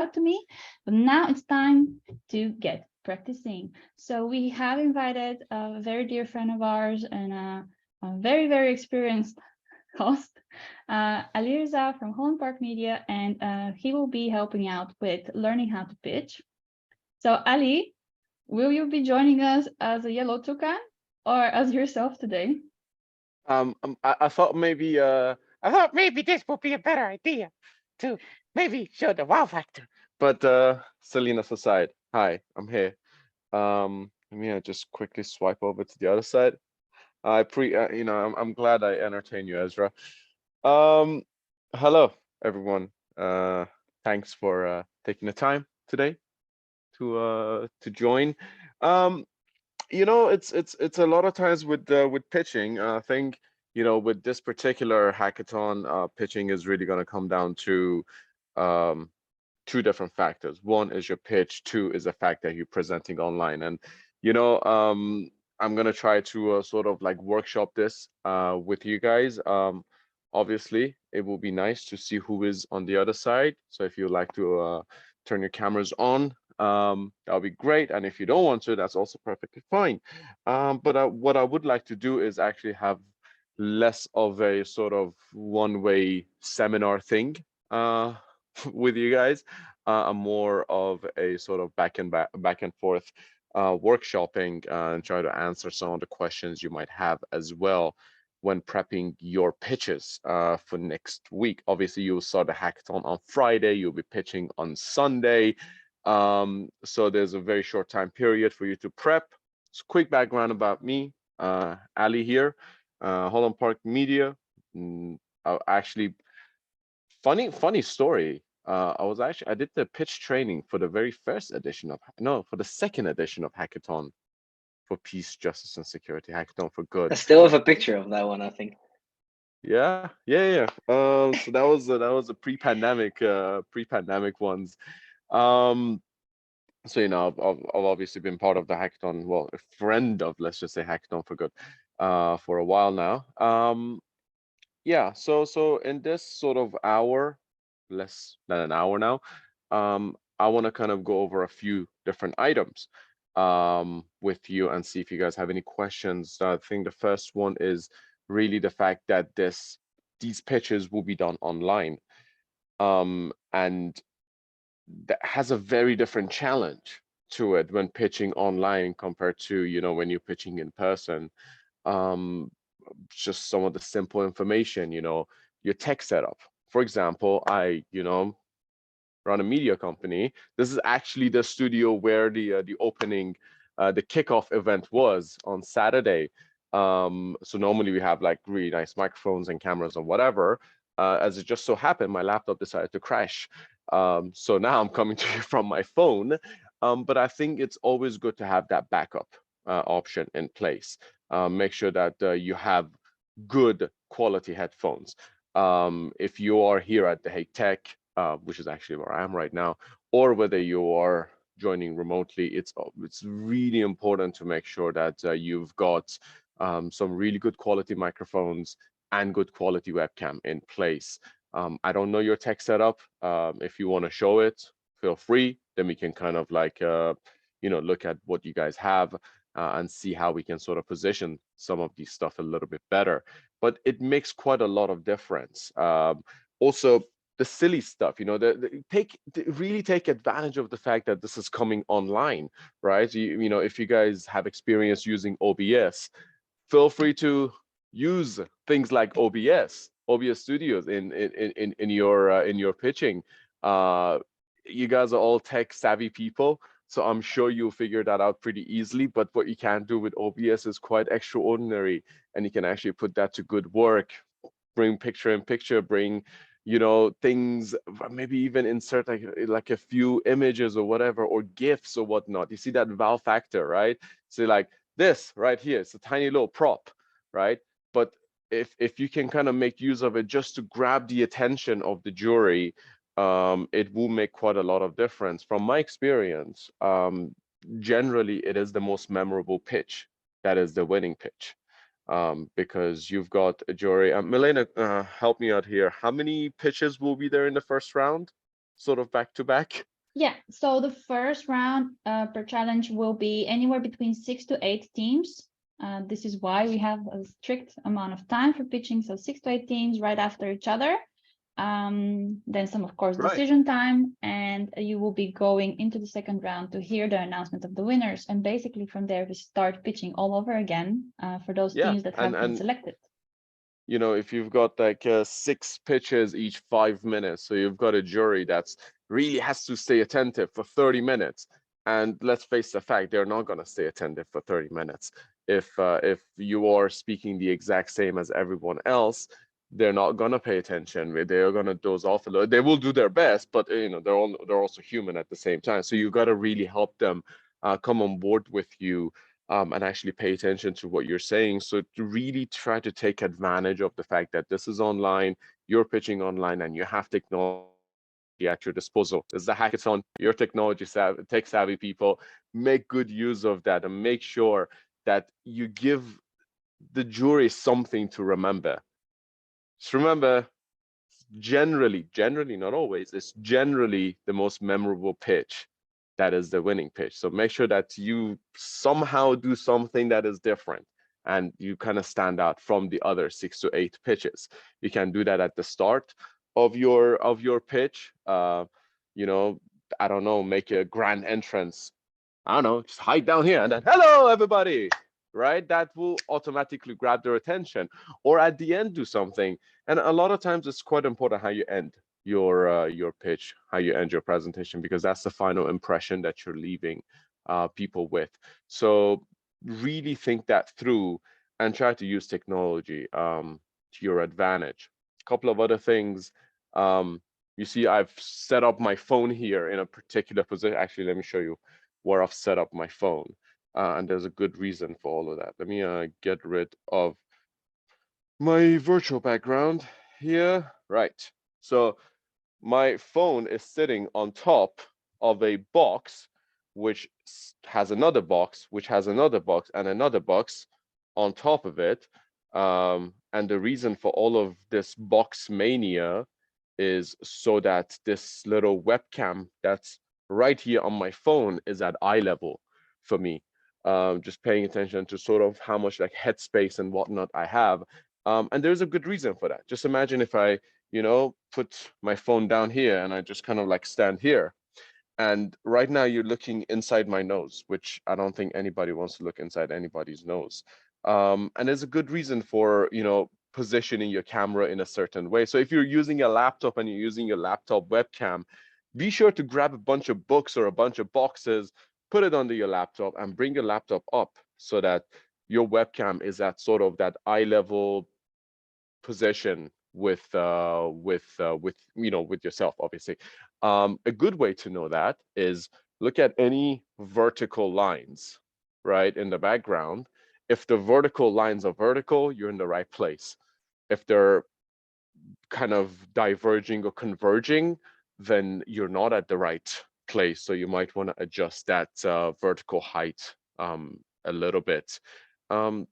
to me, but now it's time to get practicing. So we have invited a very dear friend of ours and a very, very experienced host, Alireza from Holland Park Media, and he will be helping out with learning how to pitch. So Ali, will you be joining us as a yellow toucan or as yourself today? I thought maybe this would be a better idea to maybe show the wow factor. But Selena's aside, hi, I'm here. Let me just quickly swipe over to the other side. I'm glad I entertain you, Ezra. Um, Hello everyone. Thanks for taking the time today to join. Um, it's a lot of times with pitching. I think with this particular hackathon, pitching is really going to come down to um, two different factors. One is your pitch. Two is the fact that you're presenting online. And you know, I'm going to try to sort of like workshop this with you guys. Obviously, it will be nice to see who is on the other side. So if you like to turn your cameras on, that'll be great. And if you don't want to, that's also perfectly fine. But what I would like to do is actually have less of a sort of one-way seminar thing with you guys, more of a sort of back and forth workshopping and try to answer some of the questions you might have as well when prepping your pitches for next week. Obviously, you'll start the hackathon on Friday. You'll be pitching on Sunday. So there's a very short time period for you to prep. So quick background about me, Ali here, Holland Park Media. Actually, funny story. I did the pitch training for the very first edition of, no, for the second edition of Hackathon for Peace, Justice, and Security, Hackathon for I Good. still have a picture of that one, I think. Yeah. So that was a pre-pandemic ones. Um, so I've obviously been part of the hackathon, well, a friend of, let's just say, Hackathon for Good, for a while now. Yeah. So in this sort of hour, less than an hour now, I want to kind of go over a few different items with you and see if you guys have any questions. I think the first one is really the fact that these pitches will be done online, and that has a very different challenge to it when pitching online compared to when you're pitching in person. Um, just some of the simple information, your tech setup. For example, I run a media company. This is actually the studio where the opening, the kickoff event was on Saturday. So normally we have like really nice microphones and cameras and whatever. As it just so happened, my laptop decided to crash. So now I'm coming to you from my phone. But I think it's always good to have that backup option in place. Make sure that you have good quality headphones. If you are here at the Hague Tech, which is actually where I am right now, or whether you are joining remotely, it's really important to make sure that you've got some really good quality microphones and good quality webcam in place. I don't know your tech setup. If you want to show it, feel free. Then we can kind of like look at what you guys have and see how we can sort of position some of these stuff a little bit better. But it makes quite a lot of difference. Also, the silly stuff, really take advantage of the fact that this is coming online, right? If you guys have experience using OBS, feel free to use things like OBS Studios in your pitching. Uh, you guys are all tech savvy people, so I'm sure you'll figure that out pretty easily. But what you can do with OBS is quite extraordinary, and you can actually put that to good work. Bring picture in picture, bring things, maybe even insert like a few images or whatever, or gifs or whatnot. You see that wow factor, right? So like this right here, it's a tiny little prop, right? But if you can kind of make use of it just to grab the attention of the jury, it will make quite a lot of difference. From my experience, generally it is the most memorable pitch that is the winning pitch, because you've got a jury. Milena, help me out here. How many pitches will be there in the first round? sort of back to back? Yeah, so the first round per challenge will be anywhere between 6 to 8 teams. This is why we have a strict amount of time for pitching. So 6 to 8 teams right after each other. Then some, of course, Right. decision time. And you will be going into the second round to hear the announcement of the winners. And basically from there, we start pitching all over again for those Yeah, teams that have been and selected. you know, if you've got like 6 pitches each 5 minutes, so you've got a jury that's really has to stay attentive for 30 minutes. And let's face the fact, they're not going to stay attentive for 30 minutes. If you are speaking the exact same as everyone else, they're not going to pay attention. They're going to doze off a little. They will do their best, but you know, they're also human at the same time. So you got to really help them come on board with you, and actually pay attention to what you're saying. So to really try to take advantage of the fact that this is online, you're pitching online, and you have technology at your disposal. This is a hackathon. You're tech savvy people. Make good use of that and make sure that you give the jury something to remember. Just remember, generally, not always, it's generally the most memorable pitch that is the winning pitch. So make sure that you somehow do something that is different and you kind of stand out from the other 6 to 8 pitches. You can do that at the start of your pitch. You know, I don't know, make a grand entrance. I don't know, just hide down here and then, hello, everybody, right? That will automatically grab their attention. Or at the end, do something. And a lot of times it's quite important how you end your pitch, how you end your presentation, because that's the final impression that you're leaving people with. So really think that through and try to use technology to your advantage. A couple of other things. You see, I've set up my phone here in a particular position. Actually, let me show you where I've set up my phone. And there's a good reason for all of that. Let me get rid of my virtual background here. Right. So my phone is sitting on top of a box, which has another box, which has another box and another box on top of it. And the reason for all of this box mania is so that this little webcam that's right here on my phone is at eye level for me. Just paying attention to sort of how much like headspace and whatnot I have. And there's a good reason for that. Just imagine if I, you know, put my phone down here and I just kind of like stand here. And right now you're looking inside my nose, which I don't think anybody wants to look inside anybody's nose. And there's a good reason for, you know, positioning your camera in a certain way. So if you're using a laptop and you're using your laptop webcam, be sure to grab a bunch of books or a bunch of boxes, put it under your laptop and bring your laptop up so that your webcam is at sort of that eye level position with you know, with yourself, obviously. A good way to know that is look at any vertical lines right in the background. If the vertical lines are vertical, you're in the right place. If they're kind of diverging or converging, then you're not at the right place. So you might want to adjust that vertical height a little bit. Um,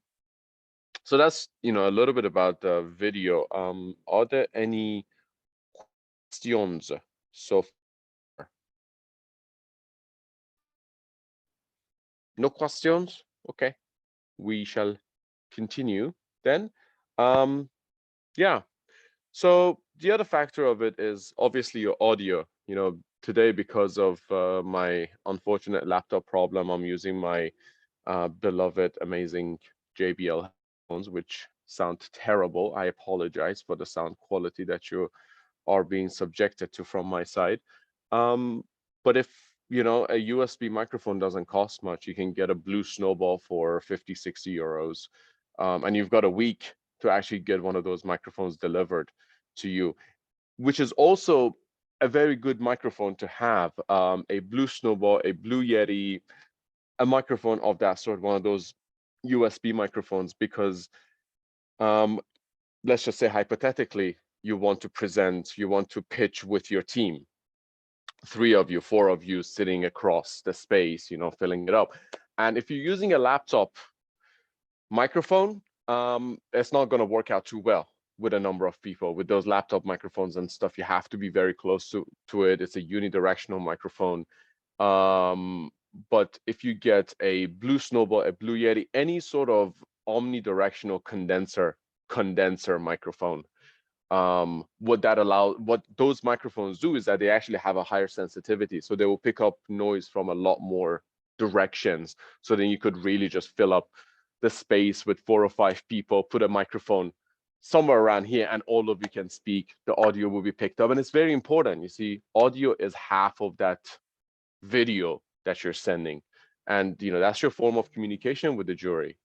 so that's, you know, a little bit about the video. Are there any questions so far? No questions? Okay, we shall continue then. Yeah. So the other factor of it is obviously your audio. You know, today because of my unfortunate laptop problem, I'm using my beloved, amazing JBL headphones, which sound terrible. I apologize for the sound quality that you are being subjected to from my side. But if you know a USB microphone doesn't cost much, you can get a Blue Snowball for 50, 60 euros. And you've got a week to actually get one of those microphones delivered to you, which is also a very good microphone to have. A Blue Snowball, a Blue Yeti, a microphone of that sort, one of those USB microphones, because let's just say hypothetically, you want to present, you want to pitch with your team, 3 of you, 4 of you sitting across the space, you know, filling it up. And if you're using a laptop microphone, it's not going to work out too well with a number of people. With those laptop microphones and stuff, you have to be very close to it. It's a unidirectional microphone. But if you get a Blue Snowball, a Blue Yeti, any sort of omnidirectional condenser microphone, what those microphones do is that they actually have a higher sensitivity, so they will pick up noise from a lot more directions. So then you could really just fill up the space with 4 or 5 people, put a microphone somewhere around here, and all of you can speak. The audio will be picked up, and it's very important. You see, audio is half of that video that you're sending, and that's your form of communication with the jury.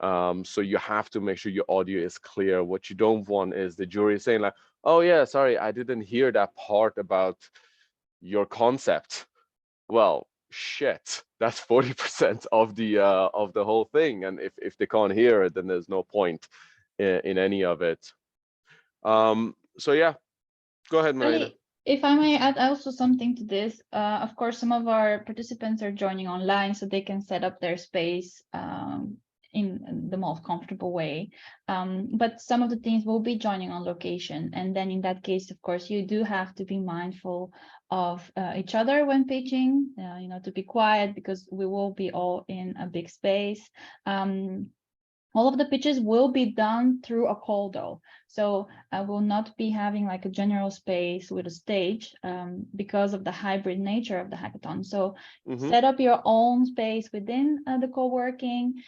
So you have to make sure your audio is clear. What you don't want is the jury saying like, oh yeah, sorry, I didn't hear that part about your concept. Well, shit, that's 40% of the whole thing. And if they can't hear it, then there's no point in any of it. So yeah, go ahead, Marina. Ali, if I may add also something to this, of course, some of our participants are joining online so they can set up their space in the most comfortable way. But some of the teams will be joining on location. And then in that case, of course, you do have to be mindful of each other when pitching, to be quiet, because we will be all in a big space. All of the pitches will be done through a call though. So I will not be having like a general space with a stage because of the hybrid nature of the hackathon. So set up your own space within the co-working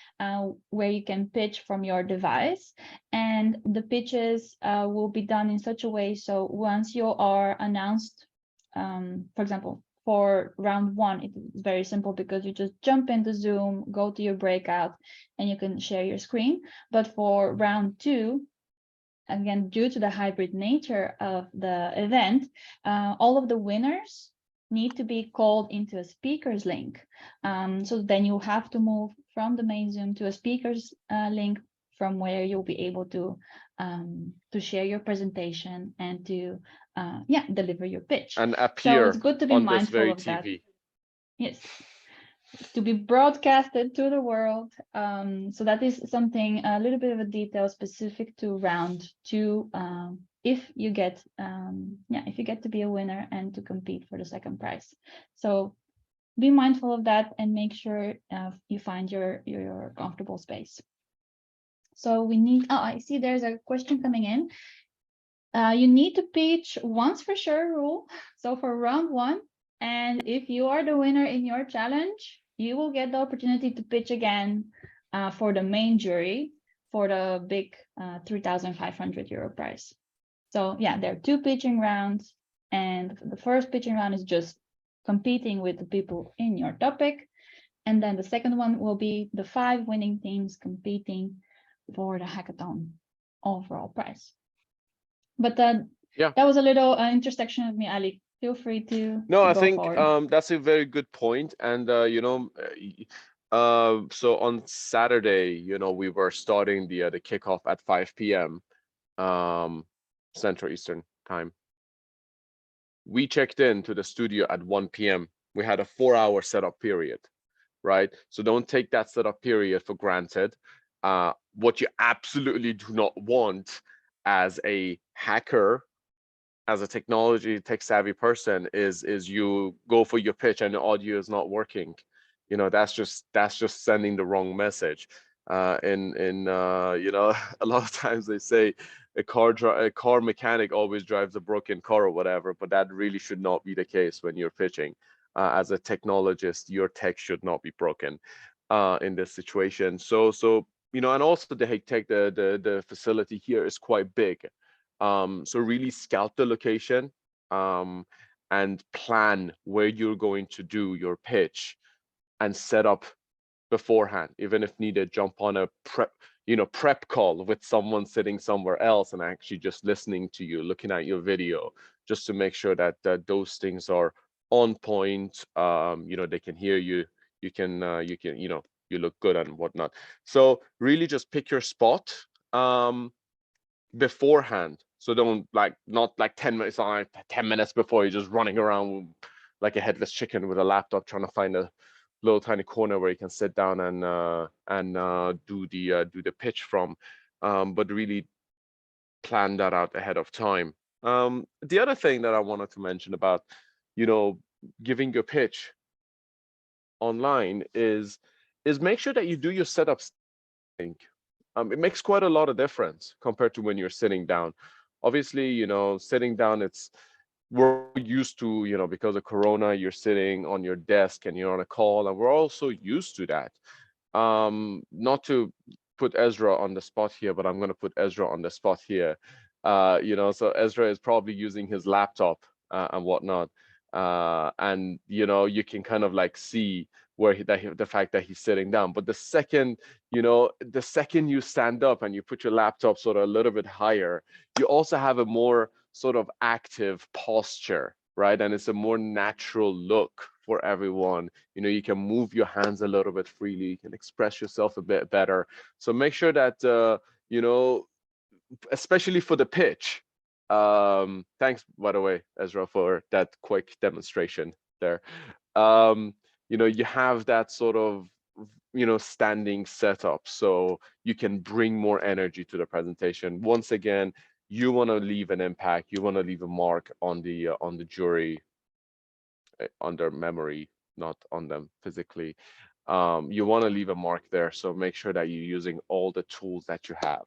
where you can pitch from your device. And the pitches will be done in such a way so once you are announced, for example, for round 1, it's very simple because you just jump into Zoom, go to your breakout, and you can share your screen. But for round 2, again, due to the hybrid nature of the event, all of the winners need to be called into a speakers link. So then you have to move from the main Zoom to a speakers link from where you'll be able to share your presentation and to deliver your pitch. And appear so it's good to be on this mindful very of that. TV. Yes, to be broadcasted to the world. So that is something, a little bit of a detail specific to round 2. If you get to be a winner and to compete for the second prize. So be mindful of that and make sure you find your comfortable space. So we need, I see there's a question coming in. You need to pitch once for sure rule. So for round 1, and if you are the winner in your challenge, you will get the opportunity to pitch again for the main jury for the big 3,500 euro prize. So yeah, there are 2 pitching rounds, and the first pitching round is just competing with the people in your topic. And then the second one will be the 5 winning teams competing for the hackathon overall prize. But that was a little intersection of me, Ali. Feel free to I go think forward. that's a very good point. And so on Saturday, we were starting the kickoff at 5 p.m. Central Eastern time. We checked into the studio at 1 p.m. We had a 4-hour setup period, right? So don't take that setup period for granted. What you absolutely do not want as a hacker, as a technology tech savvy person, is you go for your pitch and the audio is not working. That's just sending the wrong message. A lot of times they say a car mechanic always drives a broken car or whatever, but that really should not be the case when you're pitching. As a technologist, your tech should not be broken in this situation. So and also the facility here is quite big. So really scout the location and plan where you're going to do your pitch and set up beforehand. Even if needed, jump on a prep call with someone sitting somewhere else and actually just listening to you, looking at your video, just to make sure that those things are on point. They can hear you, you look good and whatnot. So really just pick your spot beforehand. So don't not 10 minutes on 10 minutes before, you're just running around like a headless chicken with a laptop trying to find a little tiny corner where you can sit down and do the pitch from. But really plan that out ahead of time. The other thing that I wanted to mention about, giving your pitch online is make sure that you do your setups. It makes quite a lot of difference compared to when you're sitting down. Obviously, sitting down, we're used to, because of Corona, you're sitting on your desk and you're on a call, and we're also used to that. Not to put Ezra on the spot here, but I'm going to put Ezra on the spot here. So Ezra is probably using his laptop and whatnot, and you can kind of like see the fact that he's sitting down. But the second you stand up and you put your laptop sort of a little bit higher, you also have a more sort of active posture, right? And it's a more natural look for everyone. You can move your hands a little bit freely, you can express yourself a bit better. So make sure that especially for the pitch. Thanks, by the way, Ezra, for that quick demonstration there. You have that sort of standing setup, so you can bring more energy to the presentation. Once again, you want to leave an impact, you want to leave a mark on the jury, on their memory, not on them physically. You want to leave a mark there, so make sure that you're using all the tools that you have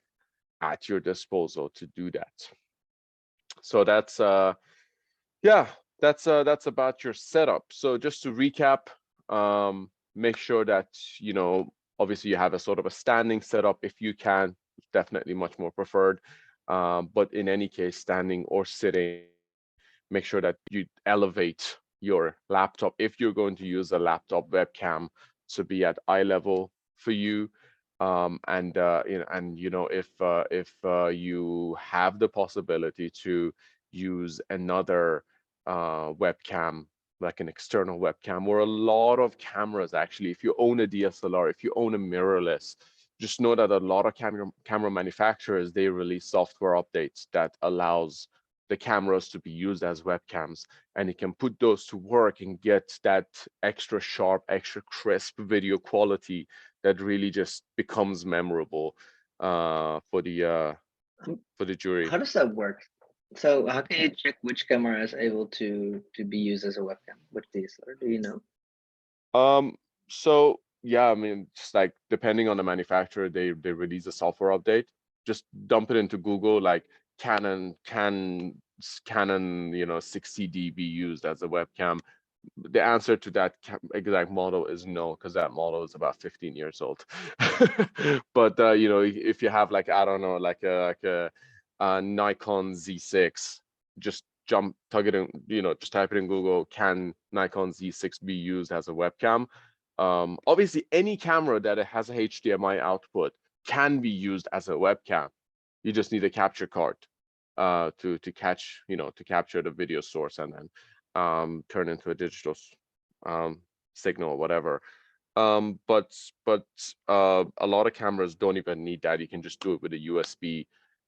at your disposal to do that. So that's about your setup. So just to recap, make sure that obviously you have a sort of a standing setup if you can. Definitely much more preferred, but in any case, standing or sitting, make sure that you elevate your laptop if you're going to use a laptop webcam to be at eye level for you. If you have the possibility to use another webcam, like an external webcam, or a lot of cameras actually, if you own a DSLR, if you own a mirrorless, just know that a lot of camera manufacturers, they release software updates that allows the cameras to be used as webcams, and you can put those to work and get that extra sharp, extra crisp video quality that really just becomes memorable for the jury. How does that work? So how can you check which camera is able to be used as a webcam? Which DSLR, do you know? So yeah, I mean, just like depending on the manufacturer, they release a software update. Just dump it into Google, like Canon 60D be used as a webcam. The answer to that exact model is no, because that model is about 15 years old. But if you have like, I don't know, like a Nikon Z6, just just type it in Google, can Nikon Z6 be used as a webcam? Obviously, any camera that has a HDMI output can be used as a webcam. You just need a capture card to capture the video source and then turn into a digital signal or whatever. But a lot of cameras don't even need that. You can just do it with a USB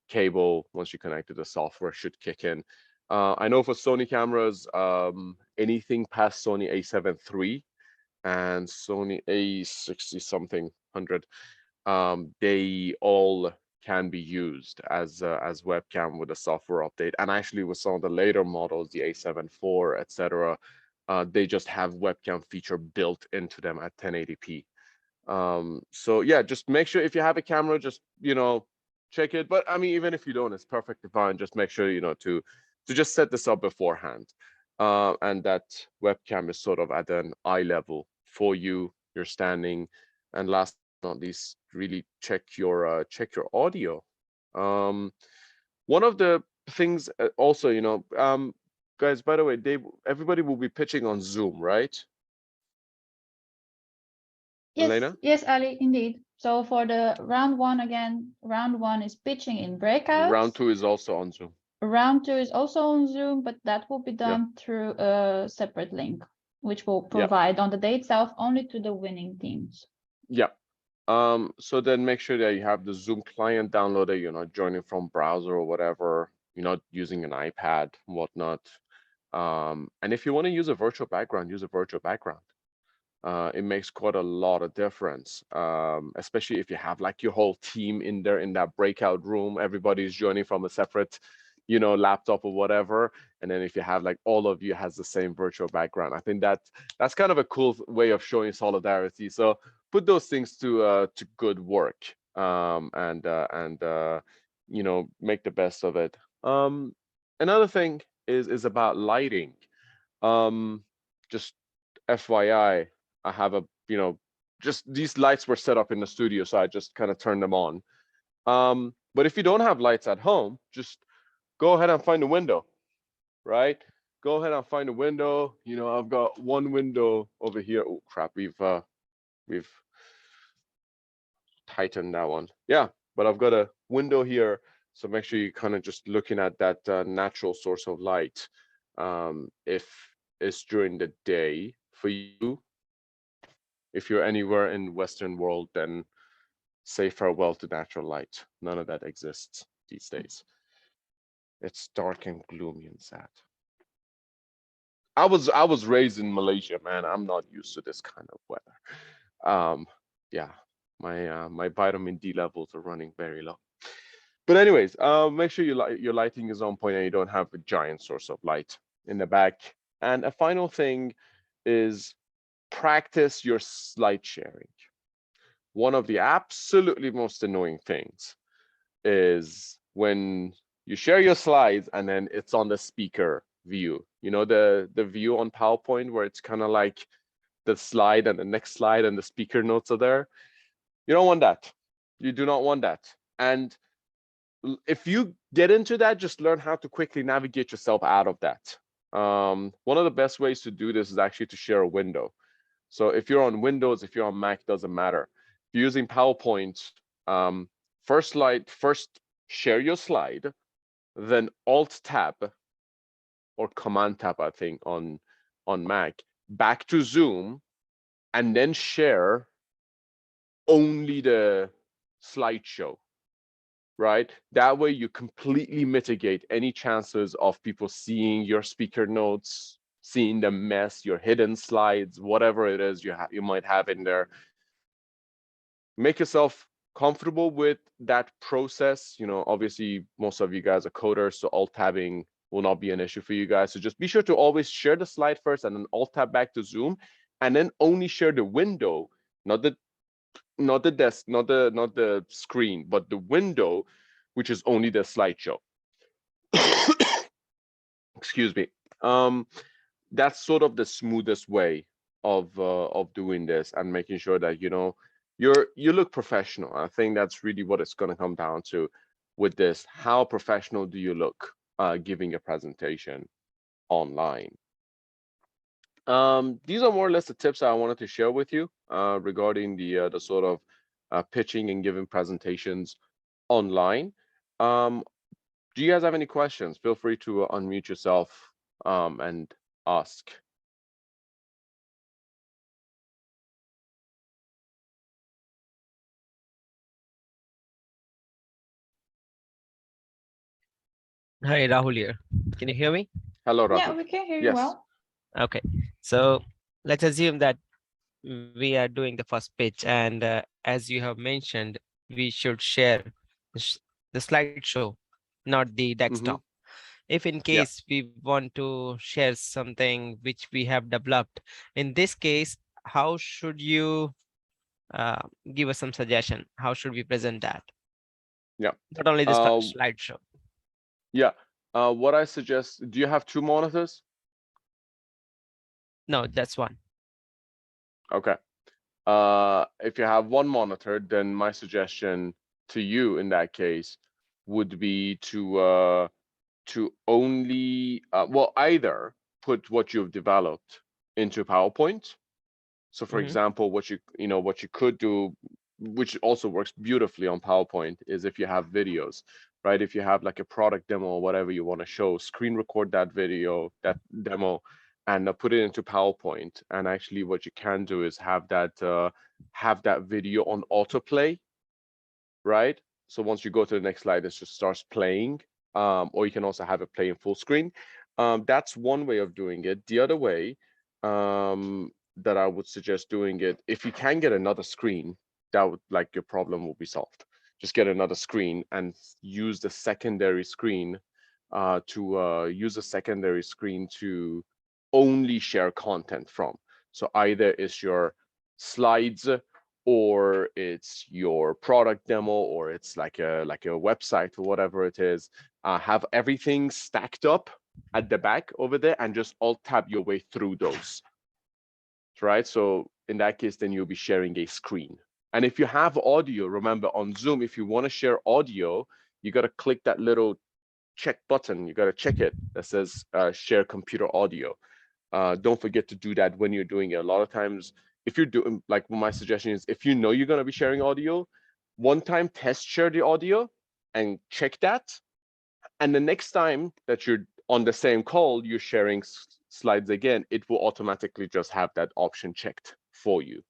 cable. Once you connect it, the software should kick in. I know for Sony cameras, anything past Sony A7 III and Sony A60 something 100, they all can be used as webcam with a software update. And actually with some of the later models, the A7 IV, etc., they just have webcam feature built into them at 1080p. So yeah, just make sure if you have a camera, just check it. But I mean, even if you don't, it's perfectly fine. Just make sure to just set this up beforehand, and that webcam is sort of at an eye level for you. You're standing, and last but not least, really check your audio. One of the things also, guys, by the way, everybody will be pitching on Zoom, right? Yes, Elena? yes, Ali, indeed. So for the round one again, round one is pitching in breakouts. Round two is also on Zoom. Round two is also on Zoom, but that will be Yeah. done through a separate link, which will provide on the day itself only to the winning teams. Yeah. So then make sure that you have the Zoom client downloaded, you're not joining from browser or whatever, you're not using an iPad and whatnot. And if you want to use a virtual background, use a virtual background. it makes quite a lot of difference, especially if you have like your whole team in there in that breakout room. Everybody's joining from a separate, laptop or whatever. And then if you have like all of you has the same virtual background, I think that's kind of a cool way of showing solidarity. So put those things to good work, and make the best of it. Another thing is about lighting. Just FYI, I have just these lights were set up in the studio, so I just kind of turned them on. But if you don't have lights at home, just go ahead and find a window, right? Go ahead and find a window. I've got one window over here. Oh crap, we've tightened that one. Yeah, but I've got a window here, so make sure you kind of just looking at that natural source of light. If it's during the day for you, if you're anywhere in Western world, then say farewell to natural light. None of that exists these days. It's dark and gloomy and sad. I was raised in Malaysia, man. I'm not used to this kind of weather. Yeah, my vitamin D levels are running very low. But anyways, make sure your lighting is on point and you don't have a giant source of light in the back. And a final thing is practice your slide sharing. One of the absolutely most annoying things is when you share your slides and then it's on the speaker view. The view on PowerPoint where it's kind of like the slide and the next slide and the speaker notes are there. You don't want that. You do not want that. And if you get into that, just learn how to quickly navigate yourself out of that. One of the best ways to do this is actually to share a window. So if you're on Windows, if you're on Mac, doesn't matter. If you're using PowerPoint, first share your slide, then Alt tab or Command tab, I think, on Mac, back to Zoom, and then share only the slideshow, right? That way you completely mitigate any chances of people seeing your speaker notes, seeing the mess, your hidden slides, whatever it is you might have in there. Make yourself comfortable with that process. Obviously most of you guys are coders, so alt tabbing will not be an issue for you guys. So just be sure to always share the slide first and then alt tab back to Zoom, and then only share the window, not the desk, not the screen, but the window, which is only the slideshow. Excuse me. That's sort of the smoothest way of doing this and making sure that you look professional. I think that's really what it's going to come down to with this. How professional do you look giving a presentation online? These are more or less the tips I wanted to share with you regarding the sort of pitching and giving presentations online. Do you guys have any questions? Feel free to unmute yourself and ask. Hi, Rahul here. Can you hear me? Hello, Yeah, Rahul. we can hear you Yes. well. Okay. So let's assume that we are doing the first pitch, and as you have mentioned, we should share the slideshow, not the desktop. Mm-hmm. If in Yeah. case we want to share something which we have developed, in this case, how should you uh, give us some suggestion? How should we present that? Yeah. Not only the Uh, slideshow. yeah. What I suggest, do you have 2 monitors? No, that's one. Okay. If you have 1 monitor, then my suggestion to you in that case would be to only well, either put what you've developed into PowerPoint. So for Mhm. example, what you could do, which also works beautifully on PowerPoint, is if you have videos, right? If you have like a product demo or whatever you want to show, screen record that video, that demo, and put it into PowerPoint. And actually, what you can do is have that video on autoplay, right? So once you go to the next slide, it just starts playing. Or you can also have it play in full screen. That's one way of doing it. The other way, that I would suggest doing it, if you can get another screen, that would, like, your problem will be solved. Just get another screen and use the secondary screen to only share content from. So either it's your slides, or it's your product demo, or it's like a website or whatever it is. Have everything stacked up at the back over there and just alt tab your way through those, right? So in that case, then you'll be sharing a screen. And if you have audio, remember on Zoom, if you want to share audio, you got to click that little check button. You got to check it that says share computer audio. Don't forget to do that when you're doing it. A lot of times, if you're doing, like, my suggestion is, if you know you're going to be sharing audio, one time test share the audio and check that. And the next time that you're on the same call, you're sharing slides again, it will automatically just have that option checked for you.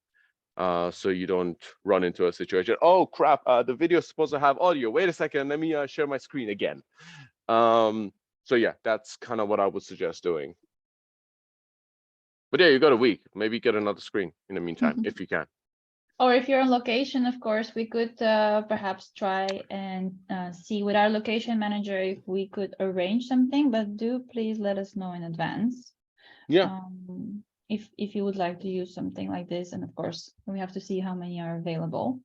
So you don't run into a situation, oh crap, the video is supposed to have audio. Wait a second, let me share my screen again. So yeah, that's kind of what I would suggest doing. But yeah, you got a week. Maybe get another screen in the meantime, if you can. Or if you're on location, of course, we could perhaps try and see with our location manager if we could arrange something, but do please let us know in advance. Yeah. If you would like to use something like this, and of course, we have to see how many are available.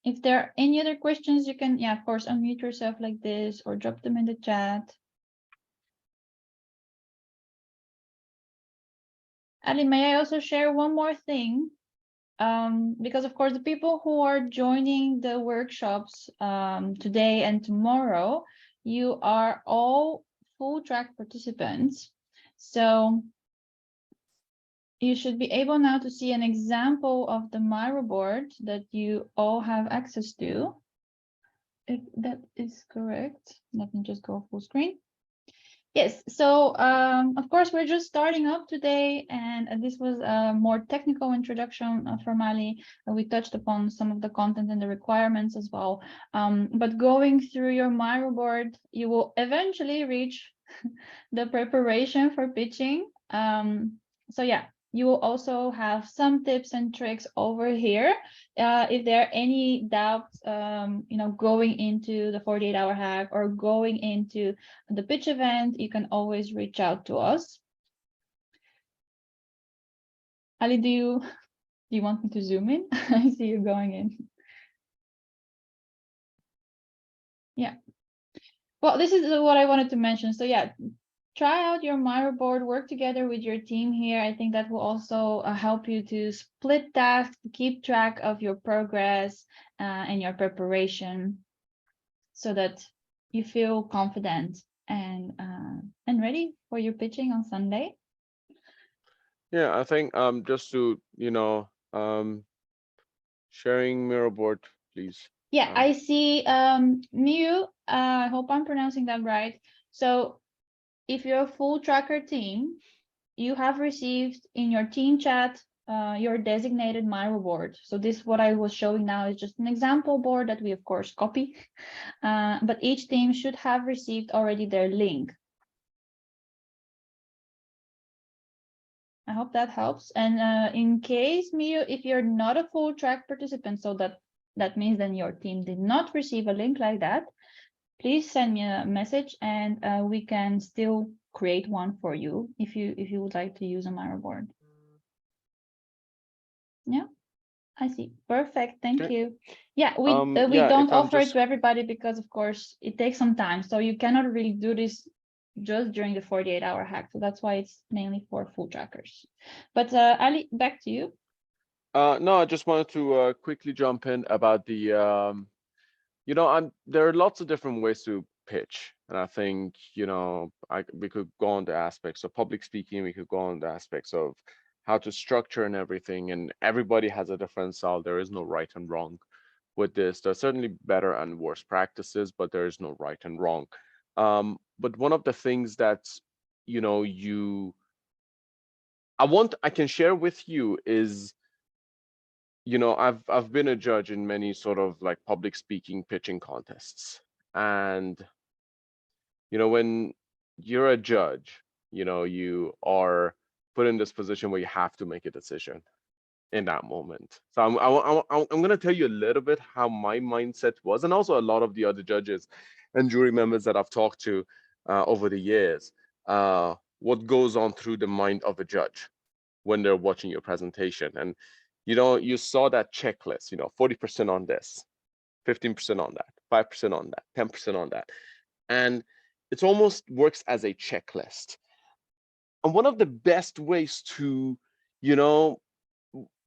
If there are any other questions, you can, yeah, of course, unmute yourself like this or drop them in the chat. Ali, may I also share one more thing? Because of course, the people who are joining the workshops today and tomorrow, you are all full track participants. So you should be able now to see an example of the Miro board that you all have access to. If that is correct, let me just go full screen. Yes, so of course, we're just starting up today, and this was a more technical introduction from Ali. We touched upon some of the content and the requirements as well. But going through your Miro board, you will eventually reach the preparation for pitching. So yeah, you will also have some tips and tricks over here. If there are any doubts, going into the 48-hour hack or going into the pitch event, you can always reach out to us. Ali, do you want me to zoom in? I see you going in. Yeah. Well, this is what I wanted to mention. So yeah, try out your Miro board, work together with your team here. I think that will also help you to split tasks, keep track of your progress and your preparation so that you feel confident and ready for your pitching on Sunday. Yeah, I think just to, sharing Miro board, please. Yeah, I see Miu, I hope I'm pronouncing that right. So if you're a full tracker team, you have received in your team chat your designated Miro board. So this, what I was showing now, is just an example board that we of course copy, but each team should have received already their link. I hope that helps. And in case, Mio, if you're not a full track participant, so that means then your team did not receive a link like that, please send me a message and we can still create one for you if you would like to use a Miro board. Yeah, I see. Perfect. Thank you. Yeah, we don't offer it to everybody because of course it takes some time. So you cannot really do this just during the 48-hour hack. So that's why it's mainly for full trackers. But Ali, back to you. No, I just wanted to quickly jump in about the there are lots of different ways to pitch, and I think we could go on the aspects of public speaking, we could go on the aspects of how to structure and everything, and everybody has a different style. There is no right and wrong with this. There's certainly better and worse practices, but there is no right and wrong. But one of the things that I can share with you is, I've been a judge in many sort of like public speaking pitching contests, and when you're a judge, you are put in this position where you have to make a decision in that moment. So I'm going to tell you a little bit how my mindset was, and also a lot of the other judges and jury members that I've talked to over the years, what goes on through the mind of a judge when they're watching your presentation. And, you saw that checklist, 40% on this, 15% on that, 5% on that, 10% on that. And it almost works as a checklist. And one of the best ways to,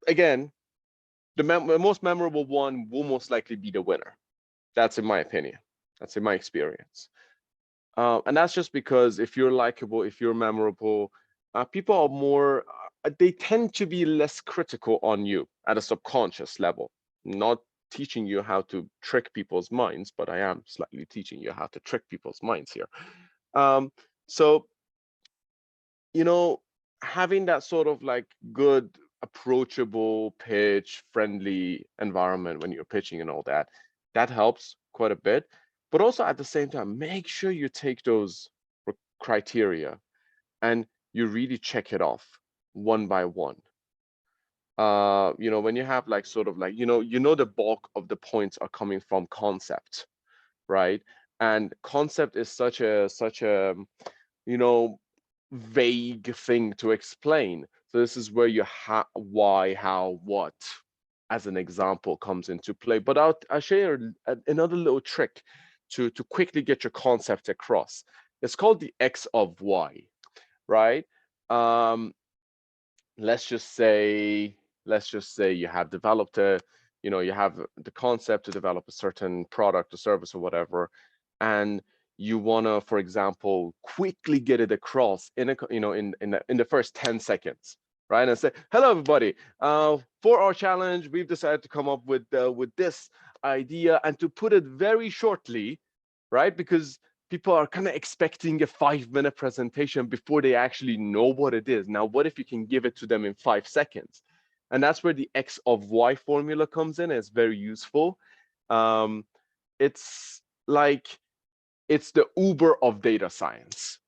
again, the most memorable one will most likely be the winner. That's in my opinion. That's in my experience. And that's just because if you're likable, if you're memorable, people are more, they tend to be less critical on you at a subconscious level. Not teaching you how to trick people's minds, but I am slightly teaching you how to trick people's minds here. So, having that sort of like good, approachable, pitch friendly environment when you're pitching and all that, that helps quite a bit. But also at the same time, make sure you take those criteria and you really check it off one by one. When you have like sort of like, the bulk of the points are coming from concept, right? And concept is such a vague thing to explain. So this is where your why, how, what, as an example, comes into play. But I'll share another little trick to quickly get your concept across. It's called the X of Y, right? Let's just say you have developed you have the concept to develop a certain product or service or whatever, and you want to, for example, quickly get it across in the first 10 seconds, right? And say, hello everybody, for our challenge we've decided to come up with this idea, and to put it very shortly, right? Because people are kind of expecting a 5-minute presentation before they actually know what it is. Now, what if you can give it to them in 5 seconds? And that's where the X of Y formula comes in. It's very useful. It's the Uber of data science,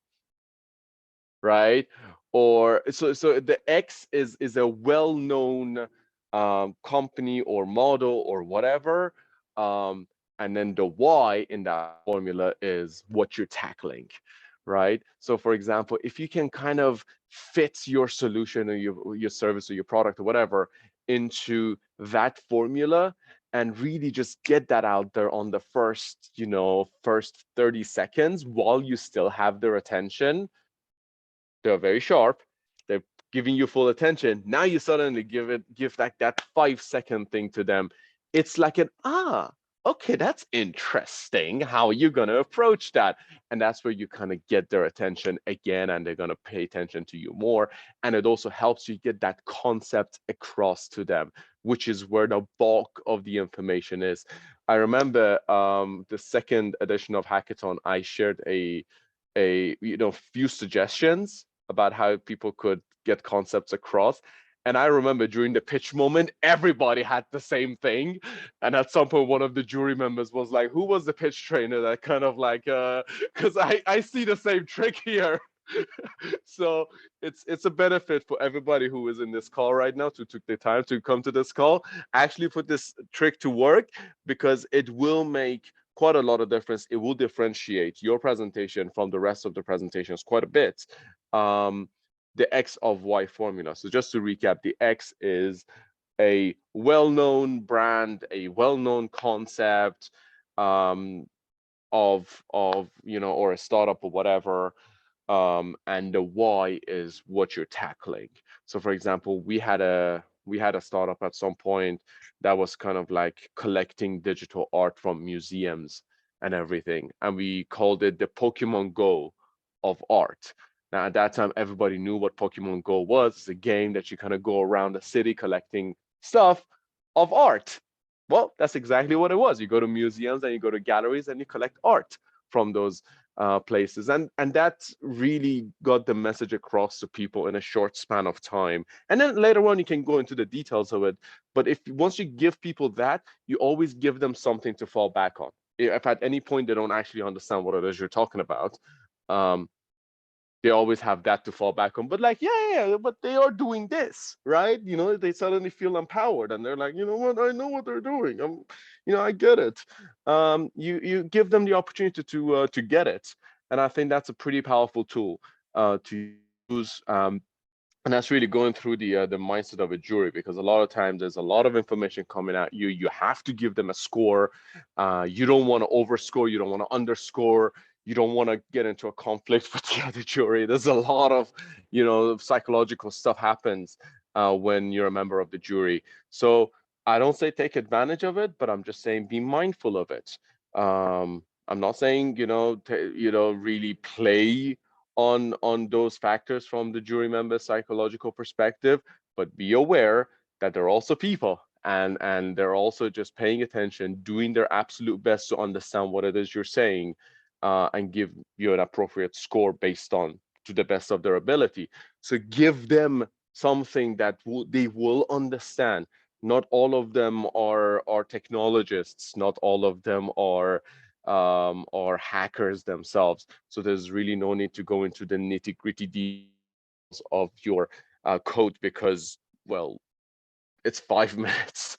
right? Or so the X is a well-known company or model or whatever. And then the Y in that formula is what you're tackling, right? So for example, if you can kind of fit your solution or your service or your product or whatever into that formula and really just get that out there on the first 30 seconds while you still have their attention, they're very sharp, they're giving you full attention. Now you suddenly give that 5-second thing to them. It's like okay, that's interesting. How are you going to approach that? And that's where you kind of get their attention again, and they're going to pay attention to you more. And it also helps you get that concept across to them, which is where the bulk of the information is. I remember the second edition of Hackathon, I shared a few suggestions about how people could get concepts across. And I remember during the pitch moment, everybody had the same thing. And at some point, one of the jury members was like, who was the pitch trainer that kind of like, because I see the same trick here. So it's a benefit for everybody who is in this call right now to took the time to come to this call, actually put this trick to work, because it will make quite a lot of difference. It will differentiate your presentation from the rest of the presentations quite a bit. The X of Y formula. So just to recap, the X is a well-known brand, a well-known concept of or a startup or whatever. And the Y is what you're tackling. So for example, we had a startup at some point that was kind of like collecting digital art from museums and everything, and we called it the Pokemon Go of art. Now at that time, everybody knew what Pokemon Go was. It's a game that you kind of go around the city collecting stuff of art. Well, that's exactly what it was. You go to museums and you go to galleries and you collect art from those places, and that really got the message across to people in a short span of time. And then later on you can go into the details of it, but once you give people that, you always give them something to fall back on. If at any point they don't actually understand what it is you're talking about, they always have that to fall back on. But like, yeah, but they are doing this, right? They suddenly feel empowered and they're like, you know what, I know what they're doing. I get it. You give them the opportunity to get it, and I think that's a pretty powerful tool to use. And that's really going through the mindset of a jury, because a lot of times there's a lot of information coming at you. You have to give them a score. You don't want to overscore. You don't want to underscore. You don't want to get into a conflict with the other jury. There's a lot of psychological stuff happens when you're a member of the jury. So I don't say take advantage of it, but I'm just saying be mindful of it. I'm not saying really play on those factors from the jury member's psychological perspective, but be aware that they're also people, and they're also just paying attention, doing their absolute best to understand what it is you're saying, and give you an appropriate score based on to the best of their ability. So give them something that they will understand. Not all of them are technologists. Not all of them are hackers themselves. So there's really no need to go into the nitty-gritty details of your code, because, well, it's 5 minutes.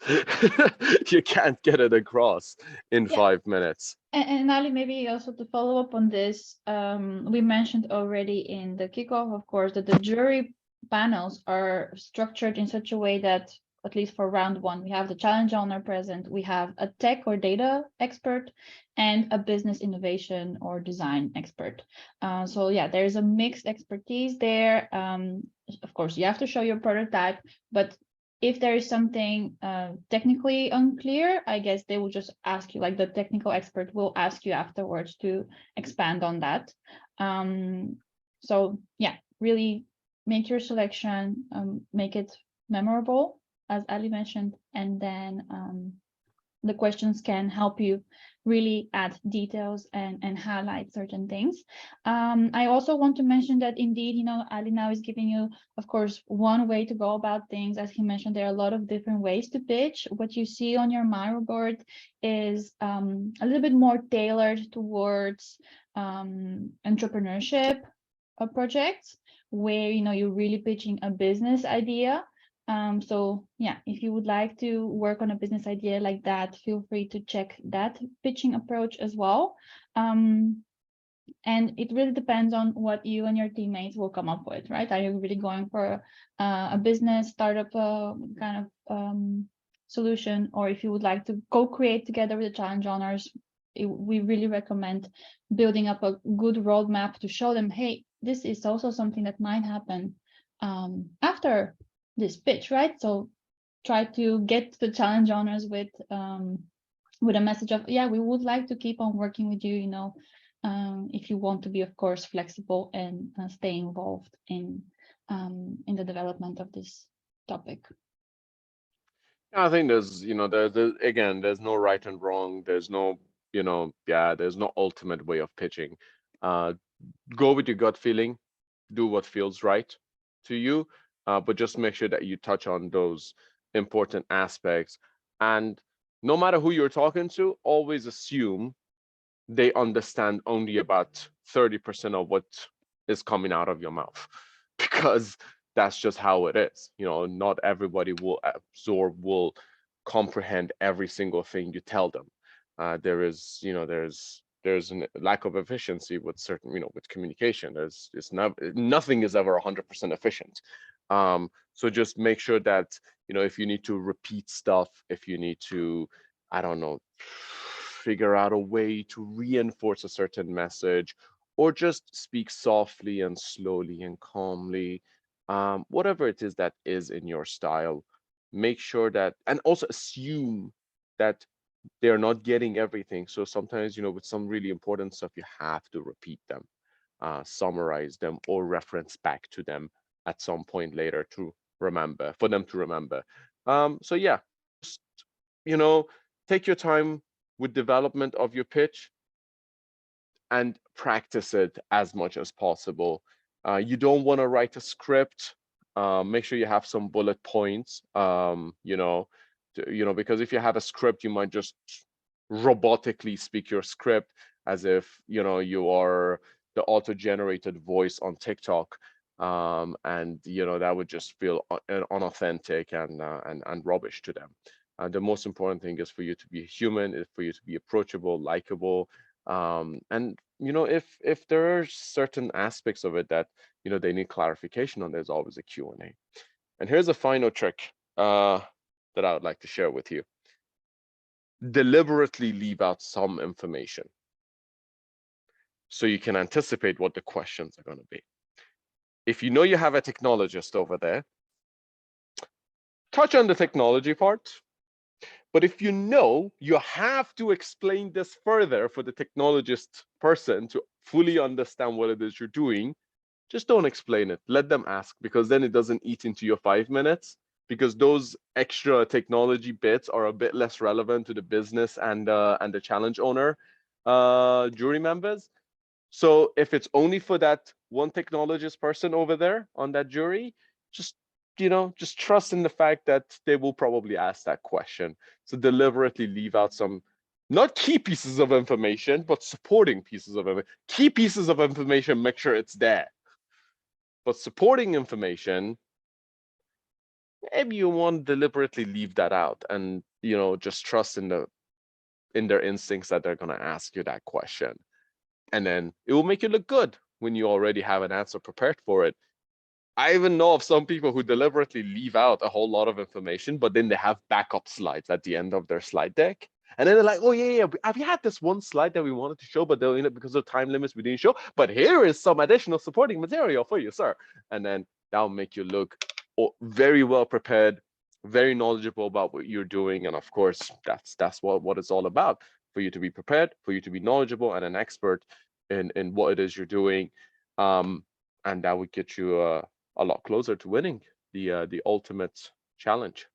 You can't get it across in Yeah. 5 minutes. And Ali, maybe also to follow up on this, we mentioned already in the kickoff, of course, that the jury panels are structured in such a way that, at least for round one, we have the challenge owner present, we have a tech or data expert, and a business innovation or design expert. So yeah, there's a mixed expertise there. Of course, you have to show your prototype, but if there is something technically unclear, I guess they will just ask you, like the technical expert will ask you afterwards to expand on that. So yeah, really make your selection, make it memorable, as Ali mentioned, and then the questions can help you really add details and highlight certain things. I also want to mention that indeed, Ali now is giving you, of course, one way to go about things. As he mentioned, there are a lot of different ways to pitch. What you see on your Miro board is a little bit more tailored towards entrepreneurship projects, where you're really pitching a business idea. So yeah, if you would like to work on a business idea like that, feel free to check that pitching approach as well. And it really depends on what you and your teammates will come up with, right? Are you really going for a business startup kind of solution, or if you would like to co-create together with the challenge owners, we really recommend building up a good roadmap to show them, hey, this is also something that might happen after this pitch, right? So try to get the challenge owners with a message of, yeah, we would like to keep on working with you, if you want to be, of course, flexible and stay involved in the development of this topic. I think again, there's no right and wrong. There's no, there's no ultimate way of pitching. Go with your gut feeling, do what feels right to you, but just make sure that you touch on those important aspects. And no matter who you're talking to, always assume they understand only about 30% of what is coming out of your mouth, because that's just how it is. Not everybody will absorb, will comprehend every single thing you tell them. There's a lack of efficiency with certain, with communication. Nothing is ever 100% efficient. So just make sure that, if you need to repeat stuff, if you need to, I don't know, figure out a way to reinforce a certain message, or just speak softly and slowly and calmly, whatever it is that is in your style, make sure that, and also assume that they're not getting everything. So sometimes, with some really important stuff, you have to repeat them, summarize them, or reference back to them at some point later for them to remember. So yeah, just, take your time with development of your pitch and practice it as much as possible. You don't want to write a script. Make sure you have some bullet points. Because if you have a script, you might just robotically speak your script as if you are the auto-generated voice on TikTok. And that would just feel unauthentic and rubbish to them. The most important thing is for you to be human, is for you to be approachable, likable, and if there are certain aspects of it that they need clarification on, there's always a Q&A. And here's a final trick that I would like to share with you. Deliberately leave out some information so you can anticipate what the questions are going to be. If you know you have a technologist over there, touch on the technology part. But if you know you have to explain this further for the technologist person to fully understand what it is you're doing, just don't explain it. Let them ask, because then it doesn't eat into your 5 minutes, because those extra technology bits are a bit less relevant to the business and the challenge owner jury members. So if it's only for that one technologist person over there on that jury, just trust in the fact that they will probably ask that question. So deliberately leave out some, not key pieces of information, but supporting pieces of information. Key pieces of information, make sure it's there. But supporting information, maybe you want to deliberately leave that out, and just trust in their instincts that they're going to ask you that question. And then it will make you look good when you already have an answer prepared for it. I even know of some people who deliberately leave out a whole lot of information, but then they have backup slides at the end of their slide deck. And then they're like, oh, yeah, we had this one slide that we wanted to show, but because of time limits, we didn't show. But here is some additional supporting material for you, sir. And then that'll make you look very well prepared, very knowledgeable about what you're doing. And of course, that's what it's all about. For you to be prepared, for you to be knowledgeable and an expert in what it is you're doing. And that would get you a lot closer to winning the ultimate challenge.